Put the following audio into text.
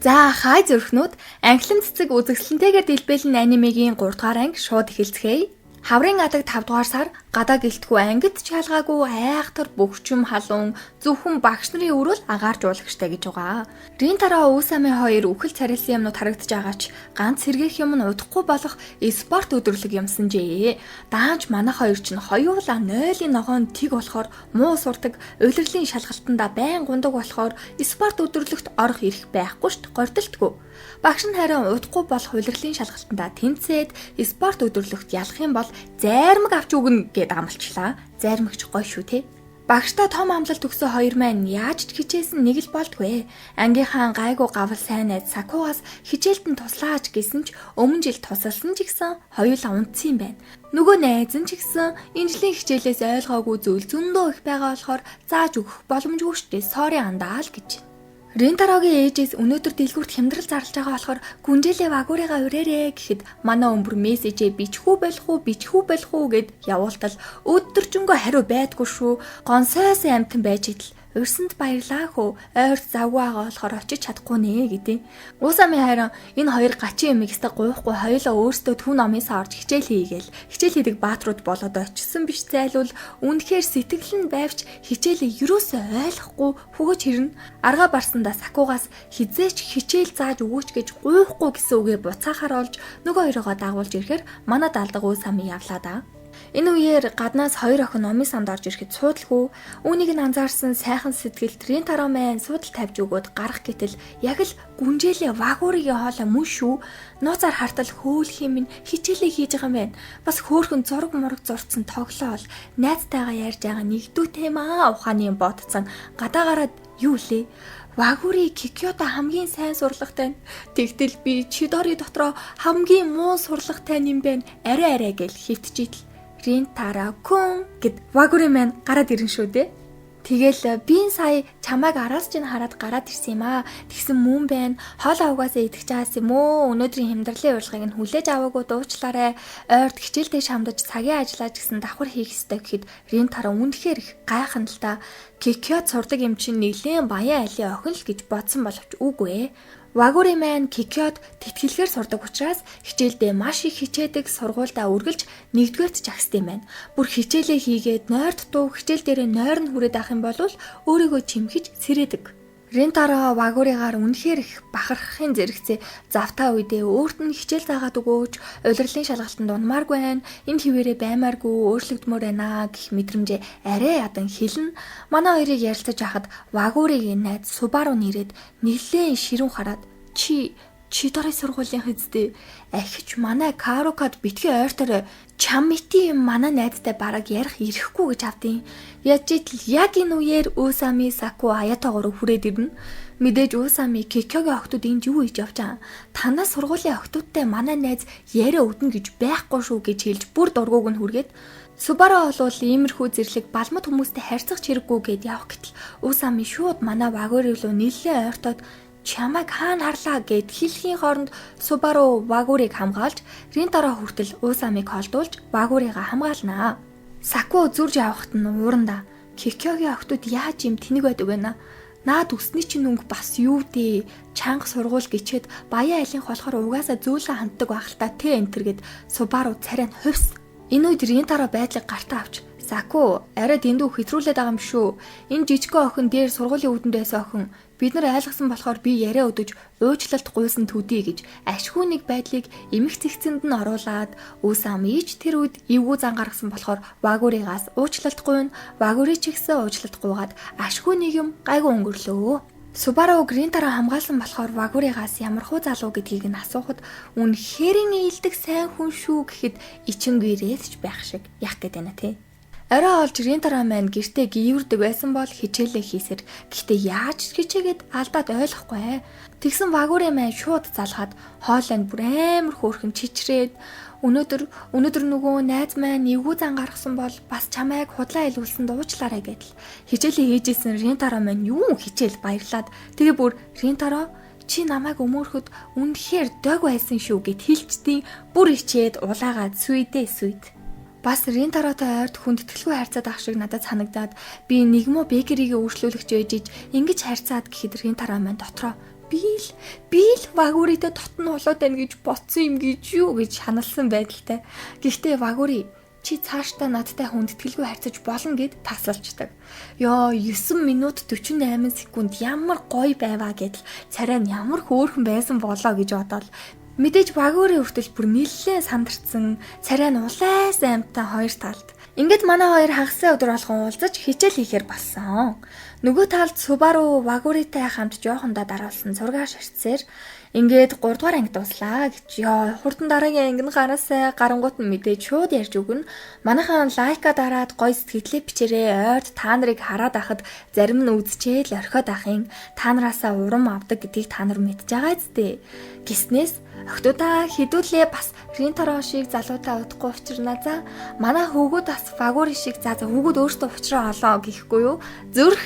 За хай зүрхнүүд англин цэцэг үзэсгэлэнтэйгээр дэлбэлэн анимегийн 3 дугаар анги шууд эхэлцгээе. Хаврын адаг 5 дугаар сар гадаа гэлтгүй ангид ч ялгаагүй айхтар бөхчм халуун зөвхөн багш нарын өрөөл агаарч уулагчтай гэж байгаа. Ринтара Усами хоёр үхэл царилсан юмнууд харагдаж байгаа ч ганц сэргээх юм нь удахгүй болох спорт өдрөлөг юмсан жээ. Даанч манайх хоёр ч хоёулаа нойлын ногоон тэг болохоор муу сурдаг, улирлын шалгалтанда байн гундаг болохоор спорт өдрөлөгт орох ирэх байхгүй ш't гордолтгүй. Багш нь харин удахгүй болох улирлын шалгалтанда тэнцээд спорт өдрөлөгт ялах юм бол зайрмаг авч өгнө гэд амлчлаа. Зайрмагч гоё шүү те. Багштай том амлалт өгсөн хоёр маань яаж ч хичээсэн нэг л болдгүй. Ангийнхаа гайгүй гавал сайн найз Сакугаас хичээлтэн туслаач гэсэн ч өмнө жил тусалсан ч гэсэн хоёулаа унтсан юм байна. Нөгөө найз нь ч гэсэн энэ жилийн хичээлээс ойлгоогүй зүйл зөндөө их байгаа болохоор зааж өгөх боломжгүй штэ. Sorry андаа л гэж. Ринтарогийн ээжээс өнөөдөр дэлгүүрт хямдрал зарлаж байгаа болохоор гүнжээлээ вагуурыгаа урээрээ гэхэд манай өмбөр мессежээ бичхүү болох уу гэд явуултал өдөржингөө хариу байдгүй шүү. Гонсойсон амтан байж идэл урьсанд баярлаа хөө. Ойрт завгүй байгаа болохоор очиж чадахгүй нэ гэдэг. Усами харин энэ хоёр гачин юмыг өстө гуйхгүй хоёулаа өөрсдөө түн номынсаа орж хичээл хийгээл. Хичээл хийдэг баатрууд болоод очсон биш зайлвал үнэхээр сэтгэл нь байвч хичээлээ юусоо ойлгохгүй хөгөж хэрнэ. Арга барсандаа Сакугаас хизээч хичээл зааж өгөөч гэж гуйхгүй гэсэн үгээ буцаахаар олж нөгөө хоёроо дагуулж ирэхээр манай даалдаг Усами явлаа да. Энэ үеэр гаднаас хоёр охин номын самд орж ирэхэд суудалгүй. Үүнийг нь анзаарсан сайхан сэтгэл Ринтаро маань суудал тавьж өгөөд гарах гэтэл яг л гүнжээлээ вагуурыгийн хоолой мөн шүү. Нууцаар хартал хөөлх юм хичээлээ хийж байгаа юм байна. Бас хөөхөн зураг мураг зурцсан тоглоол найзтайгаа ярьж байгаа нэгдүүтэй маа ухааны бодцсон гадаагараад юу лээ. Вагури Кикёто хамгийн сайн сурлагатай. Тэгтэл би Чидори дотроо хамгийн муу сурлагатай юм байна. Арай гэл хөвтжийтэл Ринтара кун гэд вагури маань гараад ирэн шүү дээ. Тэгэл би сая чамайг араас чинь хараад гараад ирсэн юм аа. Тэгсэн мөн байна. Хоол авгаасаа идэх чаас юм уу? Өнөөдрийн хямдралын урилгыг нь хүлээж аваагүй дуучлаарай. Ойрт хичээлдээ шамдаж цагийн ажиллаж гэсэн давхар хийх ёстой гэхэд Ринтара үнэхээр их гайхан л та. Кикёт сурдаг юм чинь нэгэн баян айлын охин л гэж бодсон боловч үгүй ээ. Вагури маань Кикёт тэтгэлгээр сурдаг учраас хичээлдээ маш их хичээдэг, сургуульдаа үргэлж нэгдүгээрт жагсд юм байна. Бүр хичээлээ хийгээд нойр дутуу хичээл дээрээ нойр нь хүрээд авах юм бол өөрийгөө чимхэж сэрээдэг. Ринтаро вагуригаар үнэхээр их бахархахын зэрэгцээ завтаа үедээ өөрт нь хичээл заагаад өгөөч, улирлын шалгалтанд унмааргүй байна, энэ хിവэрэ баймааргүй өөрчлөгдмөр байна гэх мэдрэмжээ арай ядан хэлнэ. Манай хоёрыг ярилцаж байхад вагуригийн найз Субару нэрээд нэлээд ширүүн хараад Чидори сургуулийн хэзээ ахиж манай Карукад битгий ойртоор чамити манай найзтай бараг ярих ирэхгүй гэж авдیں۔ Яаж итэл яг энэ үеэр Усами Саку аятаагаараа хүрээд ирнэ. Мэдээж Усами Кикёгийн охтууд энд юу хийж явж байгаа? Танаа сургуулийн охтуудтай манай найз яриа өгнө гэж байхгүй шүү гэж хэлж бүр дургууг нь хүргээд Субару болвол иймэрхүү зэрлэг балмад хүмүүстэй харьцах хэрэггүй гэд явах гэтэл Усами шууд манай вагури руу нэлээд ойртоод чамайг хаана харлаа гэд хэлхийн хооронд Субару вагурыг хамгаалж Ринтаро хүртэл Усамиг холдуулж вагурыгаа хамгаалнаа. Саку зүрж явахт нь ууранда Кикёгийн охтууд яаж юм тэнэг байдаг вэ? Наад үсний чинь өнгө бас юу дээ? Чанга сургууль гिचээд баян айлын болохоор угаасаа зөөлөн ханддаг байхaltaа тэ энтергээд Субару царай нь хувьс. Энэ үед Ринтаро байдлыг гартаа авч Саку арай дэндүү хэтрүүлээд байгаа юм шүү. Энэ жижигхэн охин дээр сургуулийн үүдэнд байсан охин бид нар айлгсан болохоор би яриа өдөж уучлалт гуйсан төдий гэж ашгүй нэг байдлыг эмх цэгцэнд нь оруулаад Усамич тэр үед эвгүй зан гаргасан болохоор вагуригаас уучлалт гуйна, вагури ч гэсэн уучлалт гуйгаад ашгүй нэг юм гайгүй өнгөрлөө. Субару Ринтаро хамгаалсан болохоор вагуригаас ямархуу залуу гэдгийг нь асуухад үнэхээр нийлдэг сайн хүн шүү гэхэд ичингээрээс ч байх шиг яг гэдэг нь тий. Орой олж Ринтаро маань гэртээ гийвэрдэг байсан бол хичээлээ хийсэр. Гэхдээ яаж хичээгээд алдаад ойлгохгүй. Тэгсэн вагури маань шууд залгаад хоолойн бүр амар хөөрхөн чичрээд өнөөдөр нөгөө найз маань эвгүй зан гаргасан бол бас чамайг худлаа илүүлсэн дуучлаарай гэдэл. Хичээлээ хийжсэн Ринтаро маань юу хичээл баярлаад тэгээ бүр Ринтаро чи намайг өмөөрөхөд үнэхээр дог байсан шүү гэд хэлчдیں۔ Бүр ичээд улаагаад сүйдээ. Бас Ринтаротой ойрт хүндэтгэлгүй харьцаад ах шиг надад санагдаад би нэгмөө бекерийг өөрчлүүлэгч ээж ингэж харьцаад гэхэд Ринтаро маань дотроо би л Вагуритэй дотн болоод байна гэж бодсон юм гэж юу гэж ханалсан байдалтай. Гэхдээ Вагури чи цаашдаа надтай хүндэтгэлгүй харьцаж болно гэд таслалцдаг. Ёо 9 минут 48 секунд ямар гоё байваа гэдэл царай нь ямар хөөрхөн байсан болоо гэж бодоод мэдээж Вагури хүртэл бүр нэлээд сандарцсан, царай нь улайс аймтаа хоёр талд. Ингээд манай хоёр хагасын өдөр болгон уулзаж хичээл хийхээр болсон. Нөгөө талд Субару Вагуритай хамт жоохондоо дараалсан зургаар ширтсээр ингээд 3 дугаар анги дуслаа гэж. Ёо хурдан дараагийн анги нь гараасай гарангуут нь мэдээж шууд ярьж өгнө. Манайхан лайка дараад гоё сэтгэлээ бичээрээ ойд та нарыг хараад байхад зарим нь үзчихээл орхиод ахын та нараасаа урам авдаг гэдгийг та нар мэдж байгаа зү. Гиснээс охтуудаа хідүүлээ бас Ринтаро шиг залуудаа удахгүй учирна за. Манай хөвгүүд бас Вагури шиг за хөвгүүд өөртөө учраа олоо гэхгүй юу? Зүрх